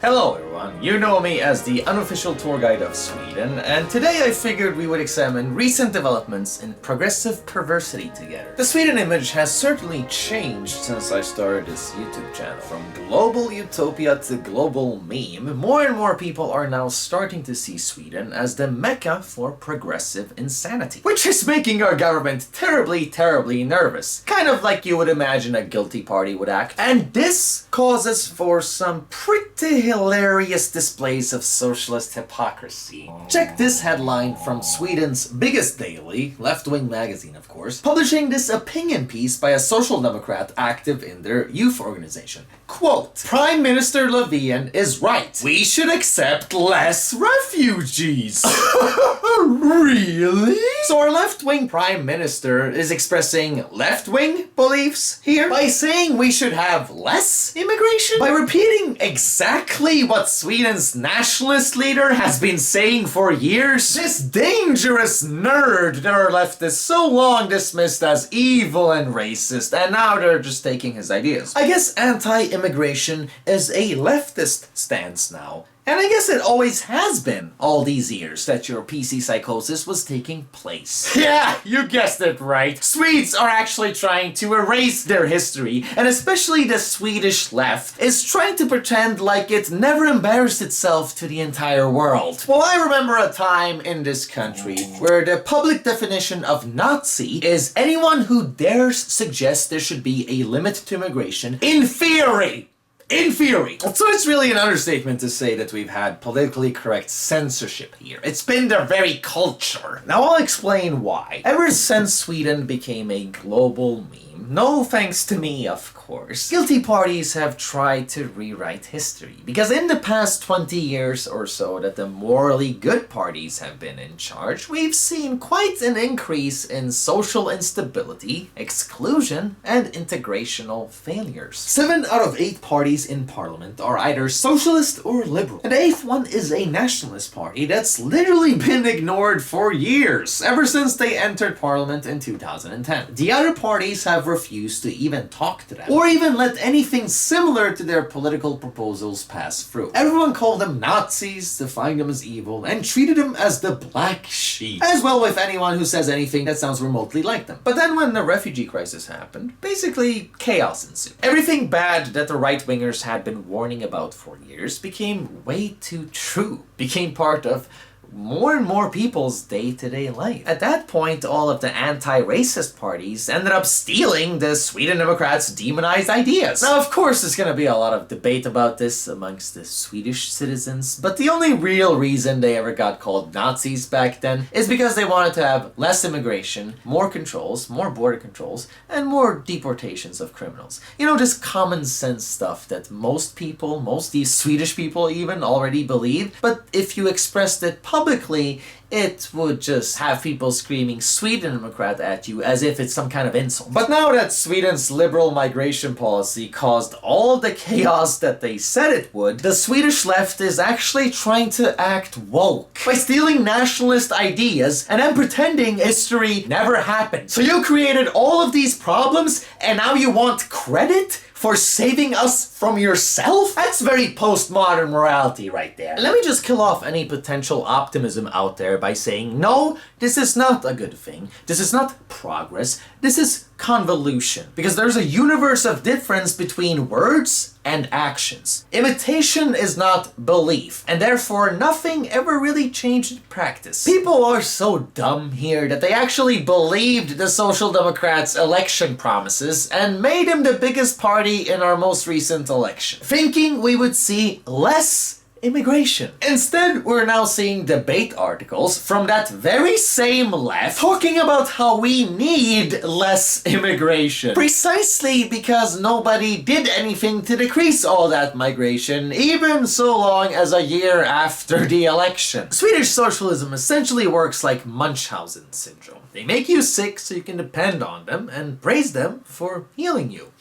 Hello everyone, you know me as the unofficial tour guide of Sweden, and today I figured we would examine recent developments in progressive perversity together. The Sweden image has certainly changed since I started this YouTube channel. From global utopia to global meme, more and more people are now starting to see Sweden as the mecca for progressive insanity. Which is making our government terribly nervous. Kind of like you would imagine a guilty party would act. And this causes for some pretty hilarious displays of socialist hypocrisy. Check this headline from Sweden's biggest daily, left-wing magazine of course, publishing this opinion piece by a social democrat active in their youth organization. Quote, Prime Minister Löfven is right. We should accept less refugees. Really? So our left-wing Prime Minister is expressing left-wing beliefs here by saying we should have less immigration? By repeating exactly what Sweden's nationalist leader has been saying for years? This dangerous nerd that our left is so long dismissed as evil and racist, and now they're just taking his ideas. I guess anti-immigration is a leftist stance now. And I guess it always has been all these years that your PC psychosis was taking place. Yeah, you guessed it right. Swedes are actually trying to erase their history, and especially the Swedish left is trying to pretend like it never embarrassed itself to the entire world. Well, I remember a time in this country where the public definition of Nazi is anyone who dares suggest there should be a limit to immigration in theory. In theory. So it's really an understatement to say that we've had politically correct censorship here. It's been their very culture. Now I'll explain why. Ever since Sweden became a global meme, no thanks to me of course, guilty parties have tried to rewrite history. Because in the past 20 years or so that the morally good parties have been in charge, we've seen quite an increase in social instability, exclusion, and integrational failures. 7 out of 8 parties in parliament are either socialist or liberal. And the 8th one is a nationalist party that's literally been ignored for years, ever since they entered parliament in 2010. The other parties have refused to even talk to them, or even let anything similar to their political proposals pass through. Everyone called them Nazis, defined them as evil, and treated them as the black sheep. As well with anyone who says anything that sounds remotely like them. But then when the refugee crisis happened, basically chaos ensued. Everything bad that the right-wingers had been warning about for years became way too true. Became part of more and more people's day-to-day life. At that point, all of the anti-racist parties ended up stealing the Sweden Democrats' demonized ideas. Now, of course, there's gonna be a lot of debate about this amongst the Swedish citizens, but the only real reason they ever got called Nazis back then is because they wanted to have less immigration, more controls, more border controls, and more deportations of criminals. You know, just common sense stuff that most people, most these Swedish people even, already believe, but if you expressed it publicly, it would just have people screaming Sweden Democrat at you as if it's some kind of insult. But now that Sweden's liberal migration policy caused all the chaos that they said it would, the Swedish left is actually trying to act woke by stealing nationalist ideas and then pretending history never happened. So you created all of these problems and now you want credit for saving us from yourself? That's very postmodern morality right there. Let me just kill off any potential optimism out there by saying, no, this is not a good thing. This is not progress. This is convolution. Because there's a universe of difference between words and actions. Imitation is not belief, and therefore nothing ever really changed in practice. People are so dumb here that they actually believed the Social Democrats' election promises and made him the biggest party in our most recent election, thinking we would see less immigration. Instead, we're now seeing debate articles from that very same left talking about how we need less immigration. Precisely because nobody did anything to decrease all that migration, even so long as a year after the election. Swedish socialism essentially works like Munchausen syndrome. They make you sick so you can depend on them and praise them for healing you,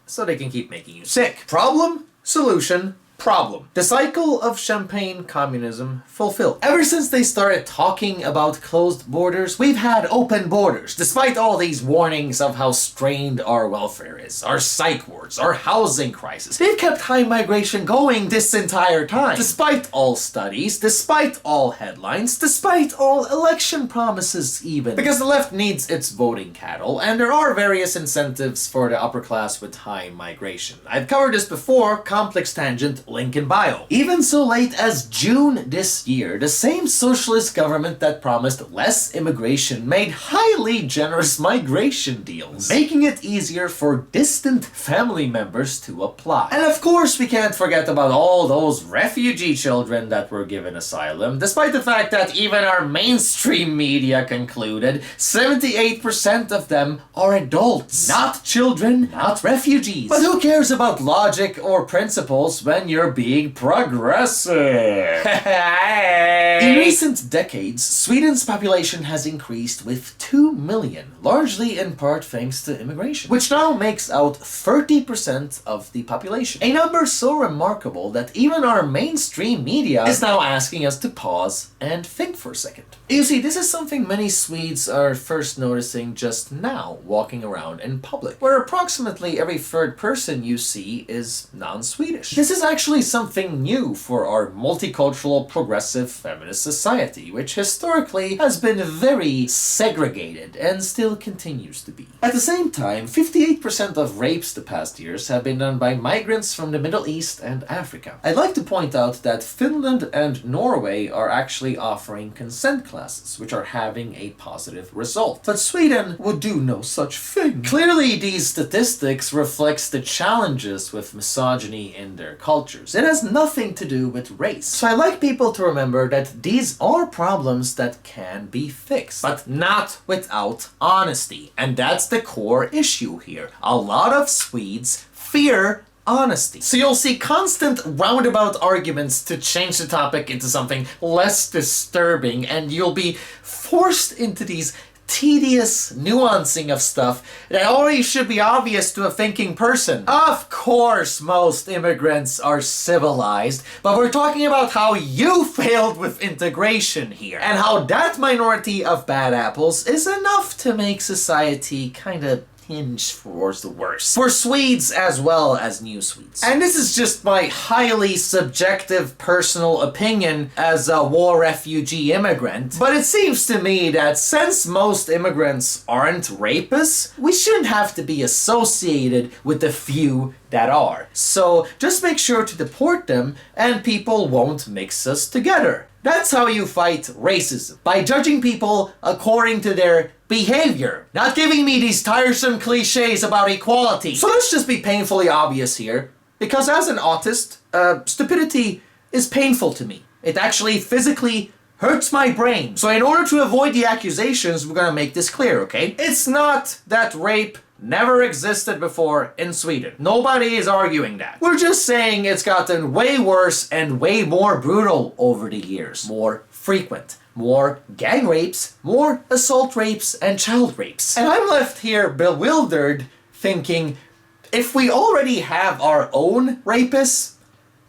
so they can keep making you sick. Problem? Solution? Problem. The cycle of champagne communism fulfilled. Ever since they started talking about closed borders, we've had open borders, despite all these warnings of how strained our welfare is, our psych wards, our housing crisis. They've kept high migration going this entire time, despite all studies, despite all headlines, despite all election promises even. Because the left needs its voting cattle, and there are various incentives for the upper class with high migration. I've covered this before, complex tangent, link in bio. Even so late as June this year, the same socialist government that promised less immigration made highly generous migration deals, making it easier for distant family members to apply. And of course, we can't forget about all those refugee children that were given asylum, despite the fact that even our mainstream media concluded 78% of them are adults, not children, not refugees. But who cares about logic or principles when you're being progressive? In recent decades, Sweden's population has increased with 2 million, largely in part thanks to immigration, which now makes out 30% of the population. A number so remarkable that even our mainstream media is now asking us to pause and think for a second. You see, this is something many Swedes are first noticing just now walking around in public, where approximately every third person you see is non-Swedish. This is actually something new for our multicultural, progressive, feminist society, which historically has been very segregated and still continues to be. At the same time, 58% of rapes the past years have been done by migrants from the Middle East and Africa. I'd like to point out that Finland and Norway are actually offering consent classes, which are having a positive result. But Sweden would do no such thing. Clearly, these statistics reflects the challenges with misogyny in their cultures. It has nothing to do with race. So I like people to remember that these are problems that can be fixed, but not without honesty. And that's the core issue here. A lot of Swedes fear honesty. So you'll see constant roundabout arguments to change the topic into something less disturbing, and you'll be forced into these tedious nuancing of stuff that already should be obvious to a thinking person. Of course, most immigrants are civilized, but we're talking about how you failed with integration here, and how that minority of bad apples is enough to make society kinda hinge towards the worst. For Swedes as well as new Swedes. And this is just my highly subjective personal opinion as a war refugee immigrant, but it seems to me that since most immigrants aren't rapists, we shouldn't have to be associated with the few that are. So just make sure to deport them and people won't mix us together. That's how you fight racism. By judging people according to their behavior. Not giving me these tiresome cliches about equality. So let's just be painfully obvious here. Because as an autist, stupidity is painful to me. It actually physically hurts my brain. So in order to avoid the accusations, we're gonna make this clear, okay? It's not that rape never existed before in Sweden. Nobody is arguing that. We're just saying it's gotten way worse and way more brutal over the years. More frequent. More gang rapes, more assault rapes, and child rapes. And I'm left here bewildered, thinking, if we already have our own rapists,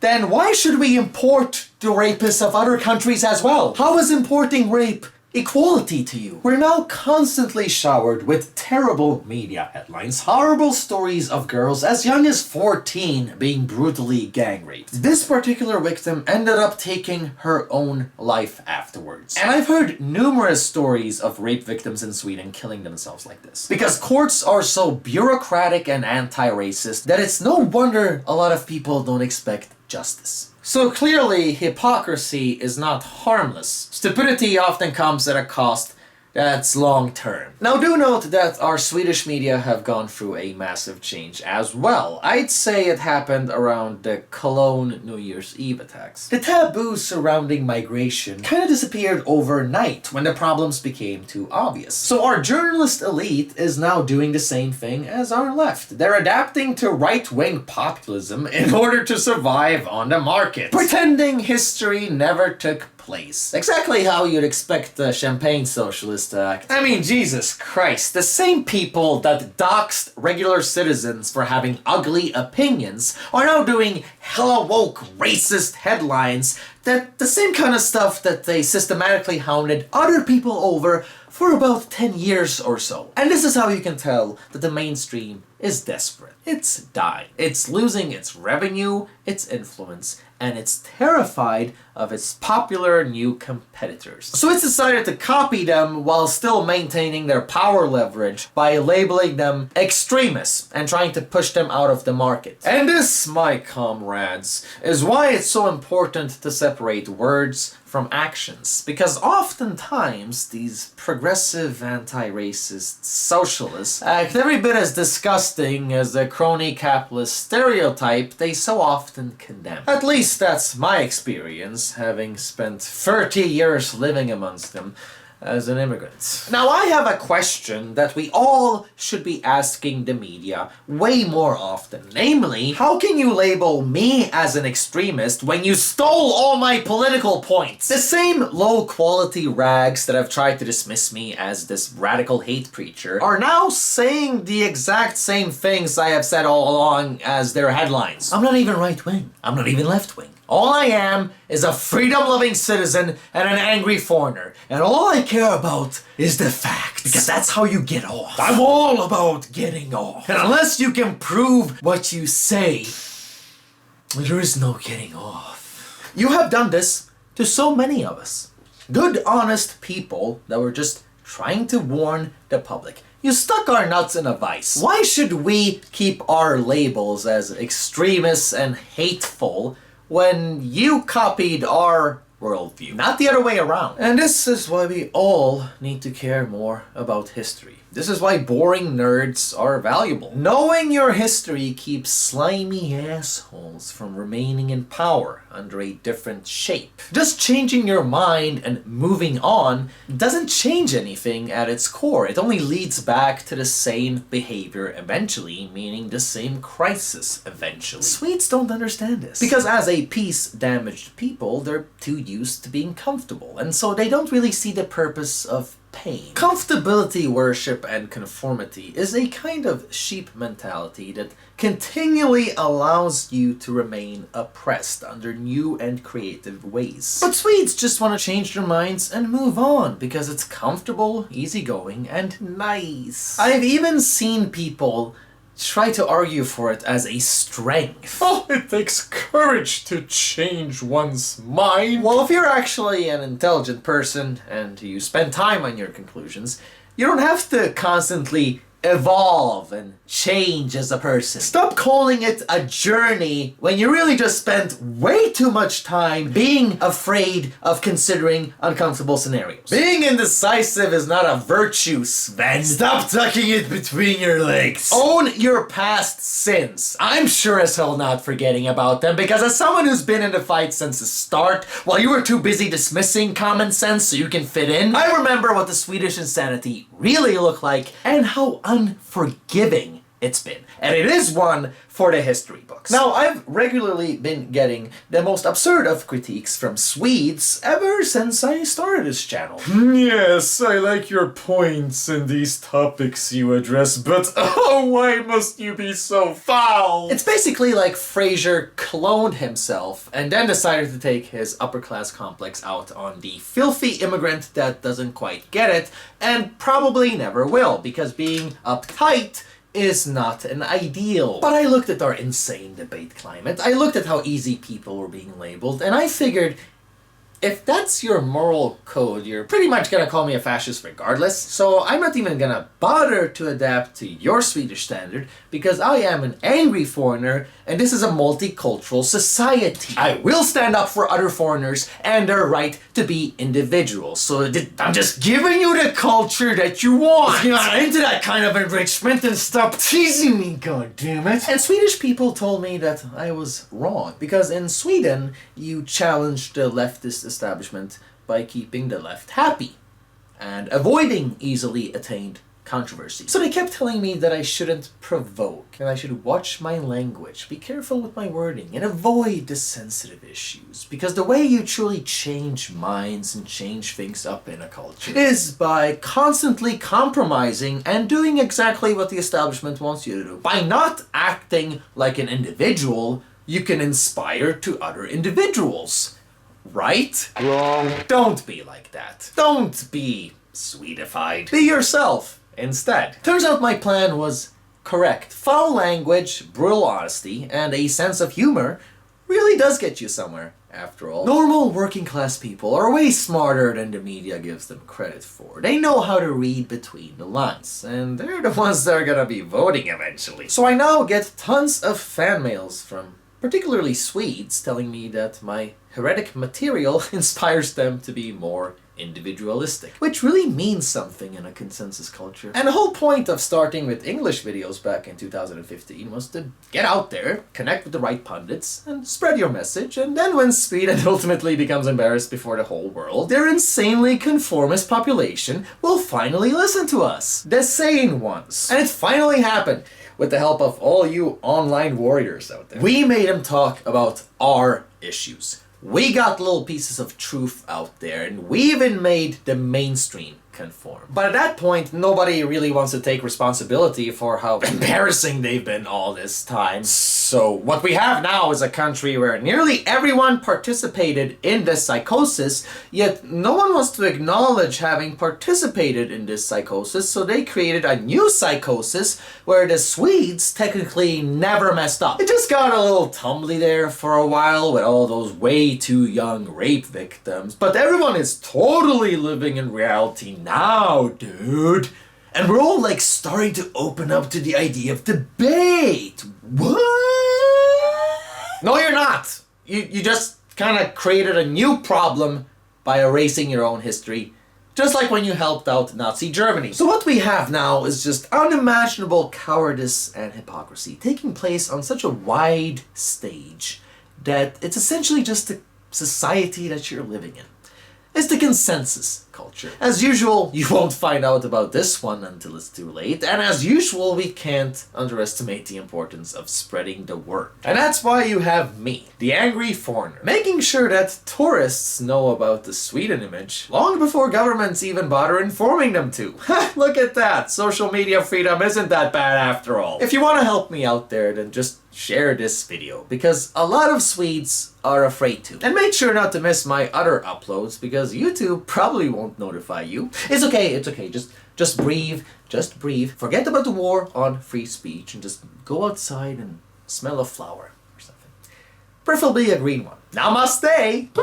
then why should we import the rapists of other countries as well? How is importing rape equality to you? We're now constantly showered with terrible media headlines, horrible stories of girls as young as 14 being brutally gang raped. This particular victim ended up taking her own life afterwards. And I've heard numerous stories of rape victims in Sweden killing themselves like this. Because courts are so bureaucratic and anti-racist that it's no wonder a lot of people don't expect justice. So clearly, hypocrisy is not harmless. Stupidity often comes at a cost that's long-term. Now do note that our Swedish media have gone through a massive change as well. I'd say it happened around the Cologne New Year's Eve attacks. The taboo surrounding migration kind of disappeared overnight when the problems became too obvious. So our journalist elite is now doing the same thing as our left. They're adapting to right-wing populism in order to survive on the market, pretending history never took place. Exactly how you'd expect the champagne socialist to act. I mean, Jesus Christ, the same people that doxed regular citizens for having ugly opinions are now doing hella woke racist headlines, that the same kind of stuff that they systematically hounded other people over for about 10 years or so. And this is how you can tell that the mainstream is desperate. It's dying. It's losing its revenue, its influence, and it's terrified of its popular new competitors. So it's decided to copy them while still maintaining their power leverage by labeling them extremists and trying to push them out of the market. And this, my comrades, is why it's so important to separate words from actions, because oftentimes these progressive anti-racist socialists act every bit as disgusting as the crony capitalist stereotype they so often condemn. At least that's my experience, having spent 30 years living amongst them as an immigrant. Now, I have a question that we all should be asking the media way more often. Namely, how can you label me as an extremist when you stole all my political points? The same low-quality rags that have tried to dismiss me as this radical hate preacher are now saying the exact same things I have said all along as their headlines. I'm not even right-wing. I'm not even left-wing. All I am is a freedom-loving citizen and an angry foreigner. And all I care about is the facts. Because that's how you get off. I'm all about getting off. And unless you can prove what you say, there is no getting off. You have done this to so many of us. Good, honest people that were just trying to warn the public. You stuck our nuts in a vice. Why should we keep our labels as extremists and hateful when you copied our worldview? Not the other way around. And this is why we all need to care more about history. This is why boring nerds are valuable. Knowing your history keeps slimy assholes from remaining in power under a different shape. Just changing your mind and moving on doesn't change anything at its core. It only leads back to the same behavior eventually, meaning the same crisis eventually. Swedes don't understand this. Because as a peace-damaged people, they're too used to being comfortable, and so they don't really see the purpose of pain. Comfortability worship and conformity is a kind of sheep mentality that continually allows you to remain oppressed under new and creative ways. But Swedes just want to change their minds and move on because it's comfortable, easygoing, and nice. I've even seen people try to argue for it as a strength. Oh, it takes courage to change one's mind. Well, if you're actually an intelligent person and you spend time on your conclusions, you don't have to constantly evolve and change as a person. Stop calling it a journey when you really just spent way too much time being afraid of considering uncomfortable scenarios. Being indecisive is not a virtue, Sven. Stop tucking it between your legs. Own your past sins. I'm sure as hell not forgetting about them, because as someone who's been in the fight since the start, while you were too busy dismissing common sense so you can fit in, I remember what the Swedish insanity really looked like and how unforgiving it's been. And it is one for the history books. Now, I've regularly been getting the most absurd of critiques from Swedes ever since I started this channel. Yes, I like your points and these topics you address, but oh, why must you be so foul? It's basically like Frasier cloned himself and then decided to take his upper class complex out on the filthy immigrant that doesn't quite get it and probably never will, because being uptight is not an ideal. But I looked at our insane debate climate, I looked at how easy people were being labeled, and I figured, if that's your moral code, you're pretty much gonna call me a fascist regardless, so I'm not even gonna bother to adapt to your Swedish standard, because I am an angry foreigner, and this is a multicultural society. I will stand up for other foreigners and their right to be individuals, so I'm just giving you the culture that you want. If you're not into that kind of enrichment, then stop teasing me, goddammit. And Swedish people told me that I was wrong, because in Sweden, you challenge the leftist establishment by keeping the left happy and avoiding easily attained controversy. So they kept telling me that I shouldn't provoke, and I should watch my language, be careful with my wording, and avoid the sensitive issues. Because the way you truly change minds and change things up in a culture is by constantly compromising and doing exactly what the establishment wants you to do. By not acting like an individual, you can inspire to other individuals. Right? Wrong. Don't be like that. Don't be sweetified. Be yourself instead. Turns out my plan was correct. Foul language, brutal honesty, and a sense of humor really does get you somewhere, after all. Normal working class people are way smarter than the media gives them credit for. They know how to read between the lines, and they're the ones that are gonna be voting eventually. So I now get tons of fan mails from particularly Swedes telling me that my heretic material inspires them to be more individualistic, which really means something in a consensus culture. And the whole point of starting with English videos back in 2015 was to get out there, connect with the right pundits, and spread your message, and then when Sweden ultimately becomes embarrassed before the whole world, their insanely conformist population will finally listen to us, the sane ones. And it finally happened, with the help of all you online warriors out there. We made them talk about our issues. We got little pieces of truth out there, and we even made the mainstream conform. But at that point, nobody really wants to take responsibility for how embarrassing they've been all this time. So what we have now is a country where nearly everyone participated in this psychosis, yet no one wants to acknowledge having participated in this psychosis, so they created a new psychosis where the Swedes technically never messed up. It just got a little tumbly there for a while with all those way too young rape victims, but everyone is totally living in reality now, dude. And we're all like starting to open up to the idea of debate. What? No, you're not. You just kind of created a new problem by erasing your own history, just like when you helped out Nazi Germany. So what we have now is just unimaginable cowardice and hypocrisy taking place on such a wide stage that it's essentially just the society that you're living in. It's the consensus culture. As usual, you won't find out about this one until it's too late, and as usual, we can't underestimate the importance of spreading the word. And that's why you have me, the angry foreigner, making sure that tourists know about the Sweden image long before governments even bother informing them to. Look at that! Social media freedom isn't that bad after all. If you want to help me out there, then just share this video, because a lot of Swedes are afraid to. And make sure not to miss my other uploads, because YouTube probably won't notify you. It's okay, just breathe, forget about the war on free speech, and just go outside and smell a flower or something. Preferably a green one. Namaste!